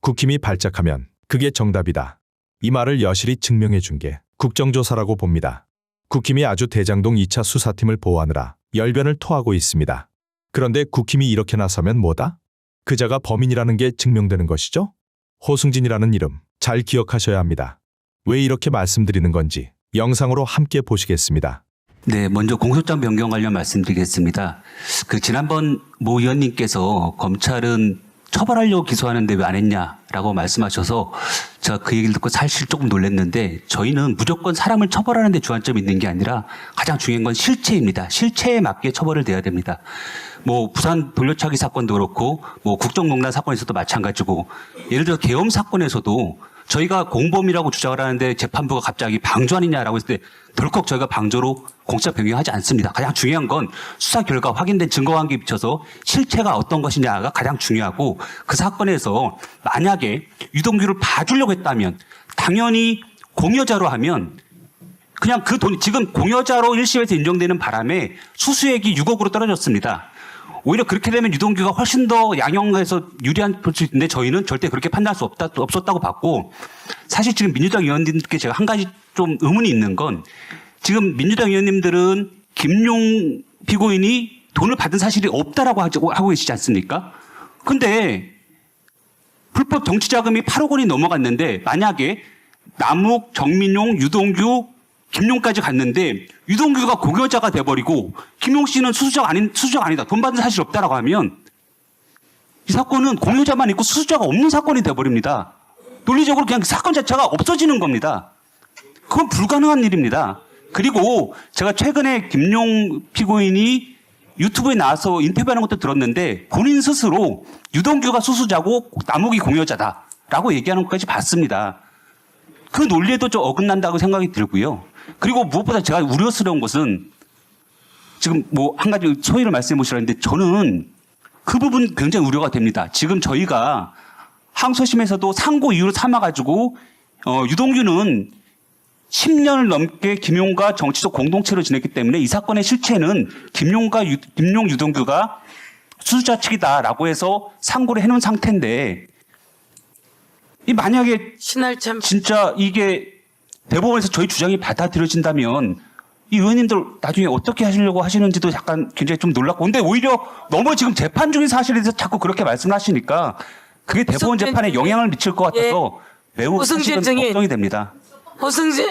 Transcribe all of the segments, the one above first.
국힘이 발작하면 그게 정답이다. 이 말을 여실히 증명해 준 게 국정조사라고 봅니다. 국힘이 아주 대장동 2차 수사팀을 보호하느라 열변을 토하고 있습니다. 그런데 국힘이 이렇게 나서면 뭐다? 그자가 범인이라는 게 증명되는 것이죠? 호승진이라는 이름 잘 기억하셔야 합니다. 왜 이렇게 말씀드리는 건지 영상으로 함께 보시겠습니다. 네, 먼저 공소장 변경 관련 말씀드리겠습니다. 지난번 모 의원님께서 검찰은 처벌하려고 기소하는데 왜 안 했냐라고 말씀하셔서 제가 그 얘기를 듣고 사실 조금 놀랐는데, 저희는 무조건 사람을 처벌하는 데 주안점이 있는 게 아니라 가장 중요한 건 실체입니다. 실체에 맞게 처벌을 돼야 됩니다. 부산 돌려차기 사건도 그렇고 국정농단 사건에서도 마찬가지고, 예를 들어 계엄 사건에서도 저희가 공범이라고 주장을 하는데 재판부가 갑자기 방조 아니냐라고 했을 때 덜컥 저희가 방조로 공차 변경하지 않습니다. 가장 중요한 건 수사 결과 확인된 증거 관계에 비춰서 실체가 어떤 것이냐가 가장 중요하고, 그 사건에서 만약에 유동규를 봐주려고 했다면 당연히 공여자로 하면 그냥 그 돈이 지금 공여자로 1심에서 인정되는 바람에 수수액이 6억으로 떨어졌습니다. 오히려 그렇게 되면 유동규가 훨씬 더 양형에서 유리한 볼 수 있는데 저희는 절대 그렇게 판단할 수 없었다고 봤고, 사실 지금 민주당 의원님들께 제가 한 가지 좀 의문이 있는 건, 지금 민주당 의원님들은 김용 피고인이 돈을 받은 사실이 없다라고 하고 계시지 않습니까? 근데 불법 정치자금이 8억 원이 넘어갔는데 만약에 남욱, 정민용, 유동규, 김용까지 갔는데 유동규가 공여자가 돼버리고 김용 씨는 수수자가 아니다, 돈 받은 사실 없다라고 하면 이 사건은 공여자만 있고 수수자가 없는 사건이 돼버립니다. 논리적으로 그냥 사건 자체가 없어지는 겁니다. 그건 불가능한 일입니다. 그리고 제가 최근에 김용 피고인이 유튜브에 나와서 인터뷰하는 것도 들었는데, 본인 스스로 유동규가 수수자고 남욱이 공여자다라고 얘기하는 것까지 봤습니다. 그 논리에도 좀 어긋난다고 생각이 들고요. 그리고 무엇보다 제가 우려스러운 것은, 지금 한 가지 소위를 말씀해 보시라는데 저는 그 부분 굉장히 우려가 됩니다. 지금 저희가 항소심에서도 상고 이유로 삼아가지고 유동규는 10년을 넘게 김용과 정치적 공동체로 지냈기 때문에 이 사건의 실체는 김용 유동규가 수수자 측이다라고 해서 상고를 해놓은 상태인데, 이 만약에 진짜 이게 대법원에서 저희 주장이 받아들여진다면 이 의원님들 나중에 어떻게 하시려고 하시는지도 약간 굉장히 좀 놀랍고, 근데 오히려 너무 지금 재판 중인 사실에 대해서 자꾸 그렇게 말씀하시니까 그게 대법원 재판에 영향을 미칠 것 같아서 매우 사실은 걱정이 됩니다. 호승진.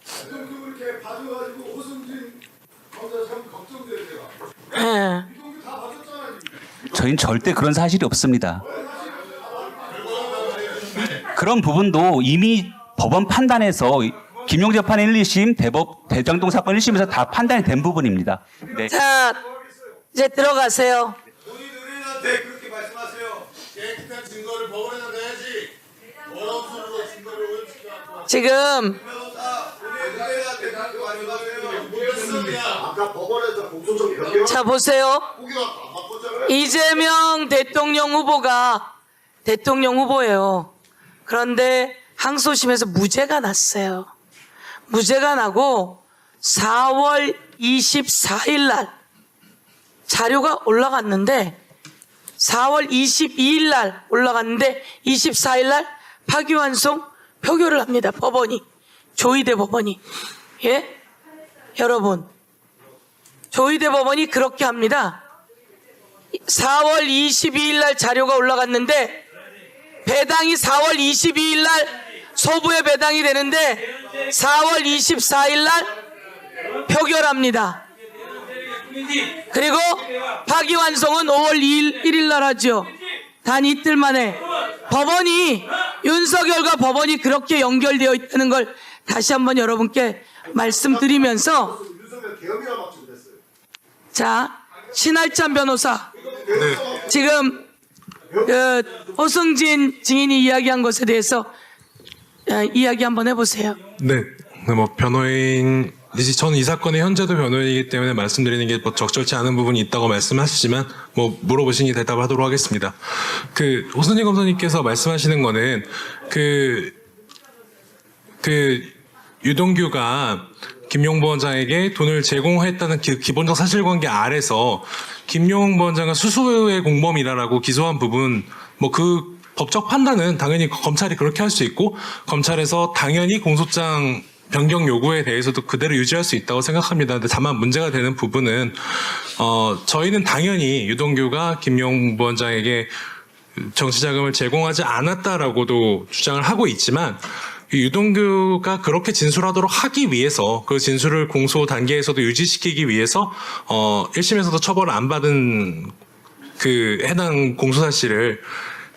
그렇게 봐줘가지고 호승진 검사 참 걱정돼요. 예. 이동규 다 봐줬잖아요. 저희는 절대 그런 사실이 없습니다. 그런 부분도 이미 법원 판단에서 김용 재판 1, 2심, 대장동 사건 1심에서 다 판단이 된 부분입니다. 네. 자, 이제 들어가세요. 본인한테 그렇게 말씀하세요. 깨끗한 증거를 법원에다 내야지. 어려운 수로 증거를 오염시켜갖고. 지금 본인한테 그렇게 말씀하세요. 아까 법원에서 공소장 변경. 자 보세요. 고기가 안 바꿨잖아요. 이재명 대통령 후보가 대통령 후보예요. 그런데 항소심에서 무죄가 났어요. 무죄가 나고 4월 24일 날 자료가 올라갔는데, 4월 22일 날 올라갔는데 24일 날 파기환송 표결을 합니다. 법원이, 조희대 법원이. 예? 여러분, 조희대 법원이 그렇게 합니다. 4월 22일 날 자료가 올라갔는데 배당이 4월 22일 날 서부에 배당이 되는데 4월 24일 날 표결합니다. 그리고 파기환송은 5월 1일 날 하죠. 단 이틀 만에. 법원이, 윤석열과 법원이 그렇게 연결되어 있다는 걸 다시 한번 여러분께 말씀드리면서, 자, 신할찬 변호사, 지금 호승진 증인이 이야기한 것에 대해서 이야기 한번 해보세요. 네, 변호인, 저는 이 사건의 현재도 변호인이기 때문에 말씀드리는 게 적절치 않은 부분이 있다고 말씀하시지만 물어보시니 대답하도록 하겠습니다. 호승진 검사님께서 말씀하시는 거는 유동규가 김용 부원장에게 돈을 제공했다는 기본적 사실관계 아래서 김용 부원장은 수수의 공범이라고 기소한 부분, 법적 판단은 당연히 검찰이 그렇게 할 수 있고 검찰에서 당연히 공소장 변경 요구에 대해서도 그대로 유지할 수 있다고 생각합니다. 근데 다만 문제가 되는 부분은 저희는 당연히 유동규가 김용 부원장에게 정치자금을 제공하지 않았다라고도 주장을 하고 있지만 유동규가 그렇게 진술하도록 하기 위해서 그 진술을 공소 단계에서도 유지시키기 위해서 1심에서도 처벌을 안 받은 그 해당 공소사실을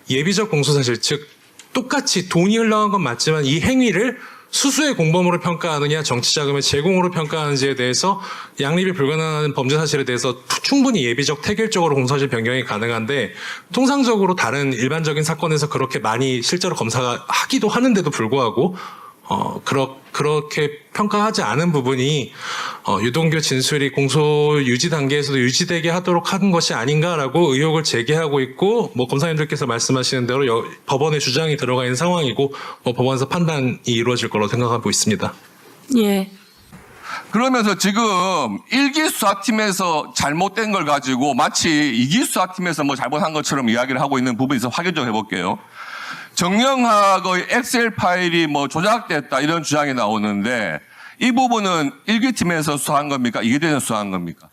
예비적 공소사실 즉 똑같이 돈이 흘러간 건 맞지만 이 행위를 수수의 공범으로 평가하느냐 정치자금의 제공으로 평가하는지에 대해서 양립이 불가능한 범죄 사실에 대해서 충분히 예비적 태길적으로 공소사실 변경이 가능한데 통상적으로 다른 일반적인 사건에서 그렇게 많이 실제로 검사가 하기도 하는데도 불구하고 그렇게 평가하지 않은 부분이 유동규 진술이 공소 유지 단계에서도 유지되게 하도록 하는 것이 아닌가라고 의혹을 제기하고 있고 뭐 검사님들께서 말씀하시는 대로 법원의 주장이 들어가 있는 상황이고 법원에서 판단이 이루어질 거라고 생각하고 있습니다. 예. 그러면서 지금 1기 수사팀에서 잘못된 걸 가지고 마치 2기 수사팀에서 뭐 잘못한 것처럼 이야기를 하고 있는 부분이 있어 확인 좀 해볼게요. 정영학의 엑셀 파일이 뭐 조작됐다 이런 주장이 나오는데 이 부분은 1기 팀에서 수사한 겁니까? 2기 팀에서 수사한 겁니까?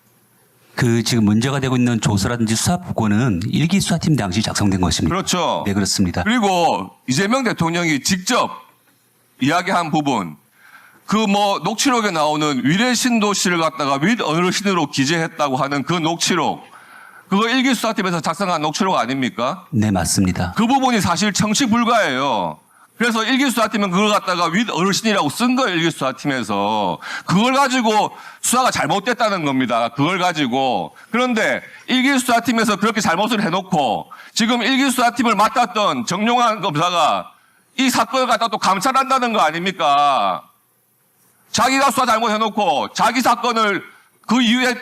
그 지금 문제가 되고 있는 조서라든지 수사 보고는 1기 수사팀 당시 작성된 것입니다. 그렇죠. 네, 그렇습니다. 그리고 이재명 대통령이 직접 이야기한 부분 그 뭐 녹취록에 나오는 위례 신도시를 갖다가 윗 어르신으로 기재했다고 하는 그 녹취록 그거 1기 수사팀에서 작성한 녹취록 아닙니까? 네, 맞습니다. 그 부분이 사실 청취 불가예요. 그래서 1기 수사팀은 그걸 갖다가 윗 어르신이라고 쓴 거예요. 1기 수사팀에서. 그걸 가지고 수사가 잘못됐다는 겁니다. 그걸 가지고. 그런데 1기 수사팀에서 그렇게 잘못을 해놓고 지금 1기 수사팀을 맡았던 정용환 검사가 이 사건을 갖다 또 감찰한다는 거 아닙니까? 자기가 수사 잘못해놓고 자기 사건을 그 이후에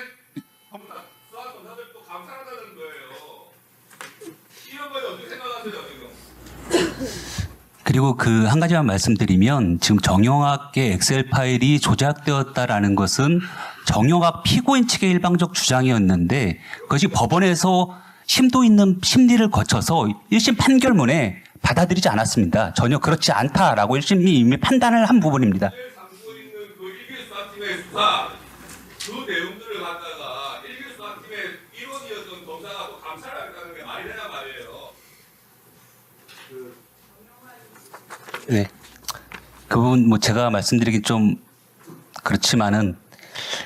그리고 그 한 가지만 말씀드리면 지금 정영학의 엑셀 파일이 조작되었다라는 것은 정영학 피고인 측의 일방적 주장이었는데 그것이 법원에서 심도 있는 심리를 거쳐서 1심 판결문에 받아들이지 않았습니다. 전혀 그렇지 않다라고 1심이 이미 판단을 한 부분입니다. 담고 있는 그 1기 수사팀의 수사 그 내용들을 갖다가 1기 수사팀의 일원이었던 검사가 또 감찰하겠다는 게 말이 되나 말이에요. 네. 그 부분 뭐 제가 말씀드리긴 좀 그렇지만은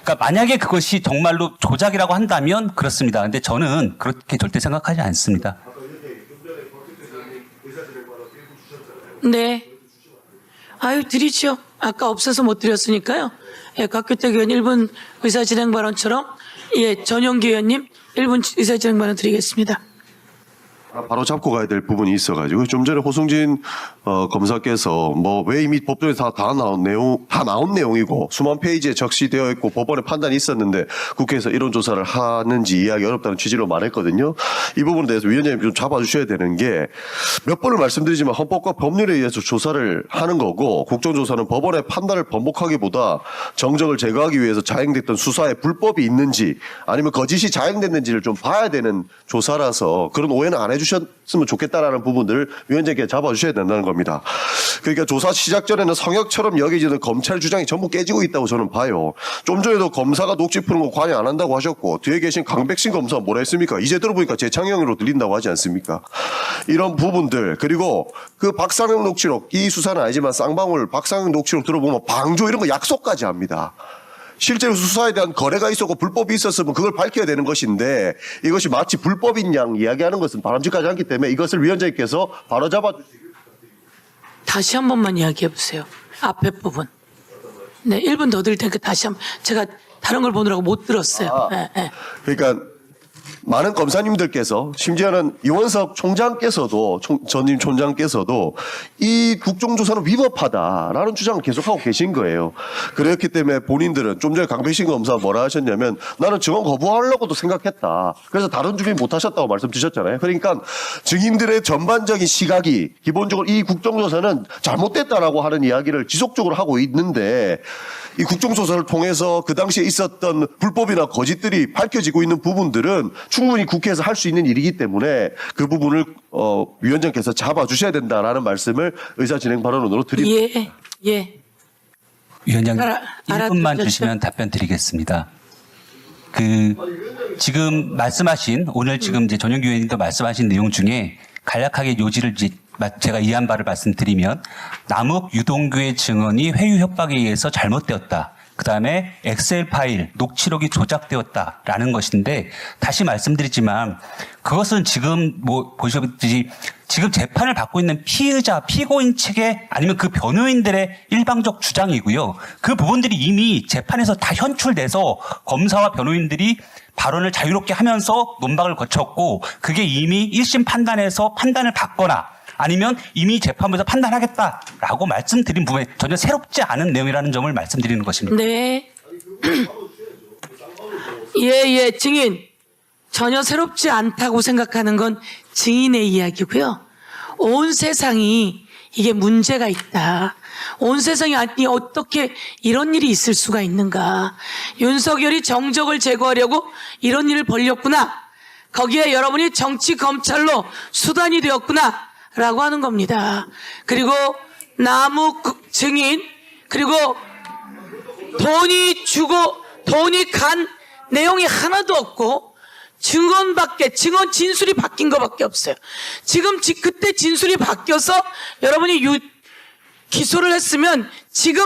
그러니까 만약에 그것이 정말로 조작이라고 한다면 그렇습니다. 근데 저는 그렇게 절대 생각하지 않습니다. 네. 아유, 드리죠. 아까 없어서 못 드렸으니까요. 예, 곽규택 의원 1분 의사진행 발언처럼 예, 전용기 의원님 1분 의사진행 발언 드리겠습니다. 바로 잡고 가야 될 부분이 있어가지고 좀 전에 호승진 검사께서 뭐 왜 이미 법정에 다 나온 내용이고 수만 페이지에 적시되어 있고 법원의 판단이 있었는데 국회에서 이런 조사를 하는지 이해하기 어렵다는 취지로 말했거든요. 이 부분에 대해서 위원장님 좀 잡아주셔야 되는 게 몇 번을 말씀드리지만 헌법과 법률에 의해서 조사를 하는 거고 국정조사는 법원의 판단을 번복하기보다 정적을 제거하기 위해서 자행됐던 수사에 불법이 있는지 아니면 거짓이 자행됐는지를 좀 봐야 되는 조사라서 그런 오해는 안 해주셨으면 좋겠다라는 부분들을 위원장께 잡아주셔야 된다는 겁니다. 그러니까 조사 시작 전에는 성역처럼 여겨지는 검찰 주장이 전부 깨지고 있다고 저는 봐요. 좀 전에도 검사가 녹취 푸는 거 관여 안 한다고 하셨고 뒤에 계신 강백신 검사 뭐라 했습니까? 이제 들어보니까 재창형으로 들린다고 하지 않습니까? 이런 부분들 그리고 그 박상영 녹취록 이 수사는 아니지만 쌍방울 박상영 녹취록 들어보면 방조 이런 거 약속까지 합니다. 실제로 수사에 대한 거래가 있었고 불법이 있었으면 그걸 밝혀야 되는 것인데 이것이 마치 불법인 양 이야기하는 것은 바람직하지 않기 때문에 이것을 위원장님께서 바로잡아 주시길 다시 한 번만 이야기해 보세요. 앞에 부분. 네, 1분 더 드릴 테니까 다시 한번 제가 다른 걸 보느라고 못 들었어요. 네, 네. 그러니까 많은 검사님들께서 심지어는 이원석 총장께서도 전임 총장께서도 이 국정조사는 위법하다라는 주장을 계속하고 계신 거예요. 그렇기 때문에 본인들은 좀 전에 강백신 검사 뭐라 하셨냐면 나는 증언 거부하려고도 생각했다. 그래서 다른 주민 못하셨다고 말씀 주셨잖아요. 그러니까 증인들의 전반적인 시각이 기본적으로 이 국정조사는 잘못됐다라고 하는 이야기를 지속적으로 하고 있는데 이 국정조사를 통해서 그 당시에 있었던 불법이나 거짓들이 밝혀지고 있는 부분들은 충분히 국회에서 할 수 있는 일이기 때문에 그 부분을 위원장께서 잡아주셔야 된다라는 말씀을 의사진행 발언으로 드립니다. 예, 예. 위원장님, 알아- 1분만 알아듣겠죠? 주시면 답변 드리겠습니다. 지금 말씀하신, 오늘 지금 이제 전용기 의원님도 말씀하신 내용 중에 간략하게 요지를 이제 제가 이해한 바를 말씀드리면, 남욱 유동규의 증언이 회유 협박에 의해서 잘못되었다. 그 다음에 엑셀 파일, 녹취록이 조작되었다라는 것인데, 다시 말씀드리지만, 그것은 지금 보셨듯이 지금 재판을 받고 있는 피의자, 피고인 측의 아니면 그 변호인들의 일방적 주장이고요. 그 부분들이 이미 재판에서 다 현출돼서 검사와 변호인들이 발언을 자유롭게 하면서 논박을 거쳤고, 그게 이미 1심 판단에서 판단을 받거나 아니면 이미 재판부에서 판단하겠다라고 말씀드린 부분에 전혀 새롭지 않은 내용이라는 점을 말씀드리는 것입니다. 네. 예, 증인. 전혀 새롭지 않다고 생각하는 건 증인의 이야기고요. 온 세상이 이게 문제가 있다. 온 세상이 아니 어떻게 이런 일이 있을 수가 있는가. 윤석열이 정적을 제거하려고 이런 일을 벌였구나. 거기에 여러분이 정치 검찰로 수단이 되었구나. 라고 하는 겁니다. 그리고 남욱 증인, 그리고 돈이 간 내용이 하나도 없고 증언 진술이 바뀐 것밖에 없어요. 지금 그때 진술이 바뀌어서 여러분이 기소를 했으면 지금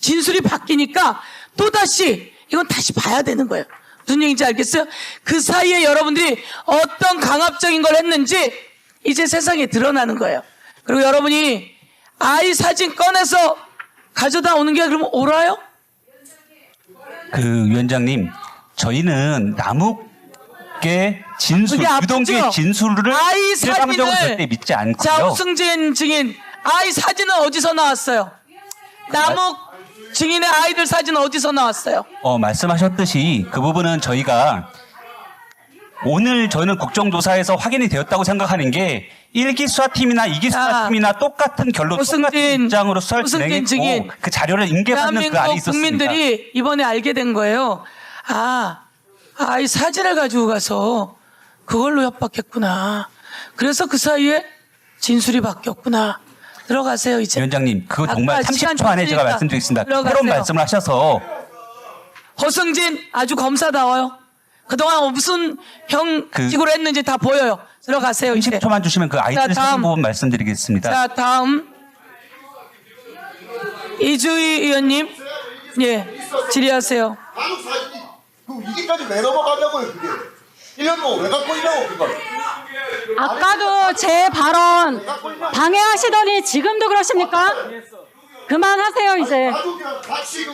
진술이 바뀌니까 또다시 이건 다시 봐야 되는 거예요. 무슨 얘기인지 알겠어요? 그 사이에 여러분들이 어떤 강압적인 걸 했는지 이제 세상에 드러나는 거예요. 그리고 여러분이 아이 사진 꺼내서 가져다 오는 게 그러면 옳아요? 위원장님, 저희는 남욱의 진술, 그게 아프죠? 유동규의 진술을 아이 일방적으로 사진을 절대 믿지 않고요. 자, 우승진 증인, 아이 사진은 어디서 나왔어요? 남욱 증인의 아이들 사진은 어디서 나왔어요? 말씀하셨듯이 그 부분은 저희가 오늘 저는 국정조사에서 확인이 되었다고 생각하는 게 1기 수사팀이나 2기 수사팀이나 똑같은 결론, 똑같은 입장으로 수사를 진행했고 증인. 그 자료를 인계받는 그 안에 대한민국 있었습니다. 국민들이 이번에 알게 된 거예요. 이 사진을 가지고 가서 그걸로 협박했구나. 그래서 그 사이에 진술이 바뀌었구나. 들어가세요 이제. 위원장님, 그거 정말 아까 시간 30초 안에 제가 줬으니까 말씀드리겠습니다. 들어가세요. 새로운 말씀을 하셔서 허승진 아주 검사다워요. 그동안 무슨 형식으로 했는지 다 보여요. 들어가세요 이제. 30초만 주시면 그 아이들 자, 다음. 사진 부분 말씀드리겠습니다. 자, 다음 이주희 의원님, 예, 질의하세요. 남욱 사진이 이게까지 왜 넘어가냐고요 그게 1년 동안 왜 갖고 있냐고 그걸. 아까도 제 발언 방해하시더니 지금도 그러십니까? 그만하세요 이제. 가족이랑 같이